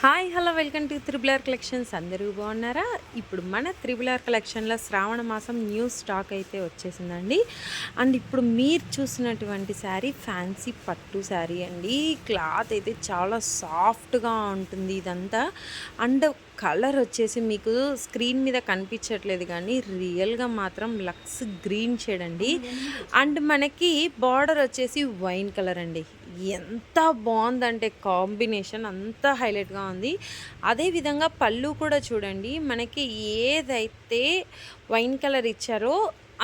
Hi hello welcome to triple R collections. అందరూ బాగున్నారా? ఇప్పుడు మన త్రిబుల్ ఆర్ కలెక్షన్లో శ్రావణ మాసం న్యూ స్టాక్ అయితే వచ్చేసిందండి. అండ్ ఇప్పుడు మీరు చూసినటువంటి శారీ ఫ్యాన్సీ పట్టు శారీ అండి. క్లాత్ అయితే చాలా సాఫ్ట్గా ఉంటుంది ఇదంతా. అండ్ కలర్ వచ్చేసి మీకు స్క్రీన్ మీద కనిపించట్లేదు కానీ రియల్గా మాత్రం లక్స్ గ్రీన్ షేడ్ అండి. అండ్ మనకి బార్డర్ వచ్చేసి వైన్ కలర్ అండి. ఎంత బాగుందంటే కాంబినేషన్ అంత హైలైట్గా ఉంది. అదేవిధంగా పళ్ళు కూడా చూడండి, మనకి ఏదైతే వైన్ కలర్ ఇచ్చారో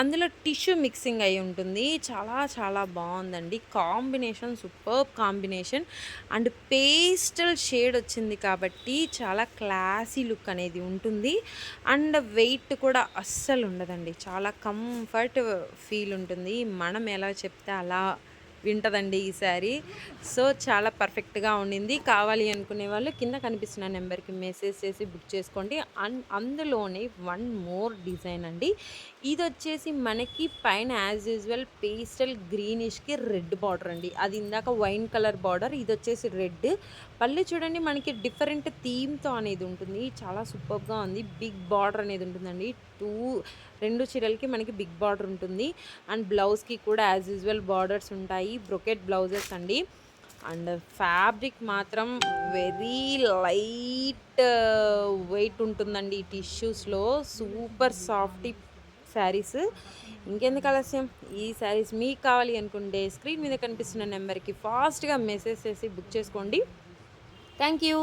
అందులో టిష్యూ మిక్సింగ్ అయి ఉంటుంది. చాలా చాలా బాగుందండి combination, superb combination. And pastel shade వచ్చింది కాబట్టి చాలా క్లాసీ లుక్ అనేది ఉంటుంది. అండ్ వెయిట్ కూడా అస్సలు ఉండదండి, చాలా కంఫర్ట్ ఫీల్ ఉంటుంది. మనం ఎలా చెప్తే అలా వింటదండి ఈ శారీ. సో చాలా పర్ఫెక్ట్గా ఉండింది. కావాలి అనుకునే వాళ్ళు కింద కనిపిస్తున్న నెంబర్కి మెసేజ్ చేసి బుక్ చేసుకోండి. అందులోనే వన్ మోర్ డిజైన్ అండి. ఇది వచ్చేసి మనకి పైన యాజ్ యూజువల్ పేస్టల్ గ్రీనిష్కి రెడ్ బార్డర్ అండి. అది ఇందాక వైన్ కలర్ బార్డర్, ఇది వచ్చేసి రెడ్. పళ్ళు చూడండి, మనకి డిఫరెంట్ థీమ్తో అనేది ఉంటుంది. చాలా సూపర్గా ఉంది. బిగ్ బార్డర్ అనేది ఉంటుందండి. రెండు చీరలకి మనకి బిగ్ బార్డర్ ఉంటుంది. అండ్ బ్లౌజ్కి కూడా యాజ్ యూజువల్ బార్డర్స్ ఉంటాయి. బ్రొకెట్ బ్లౌజెస్ అండి. అండ్ ఫ్యాబ్రిక్ మాత్రం వెరీ లైట్ వెయిట్ ఉంటుందండి ఈ టిష్యూస్లో. Super soft saris. ఇంకెందుకు ఆలస్యం, ఈ శారీస్ మీకు కావాలి అనుకుంటే స్క్రీన్ మీద కనిపిస్తున్న నెంబర్కి ఫాస్ట్గా మెసేజ్ చేసి బుక్ చేసుకోండి. Thank you.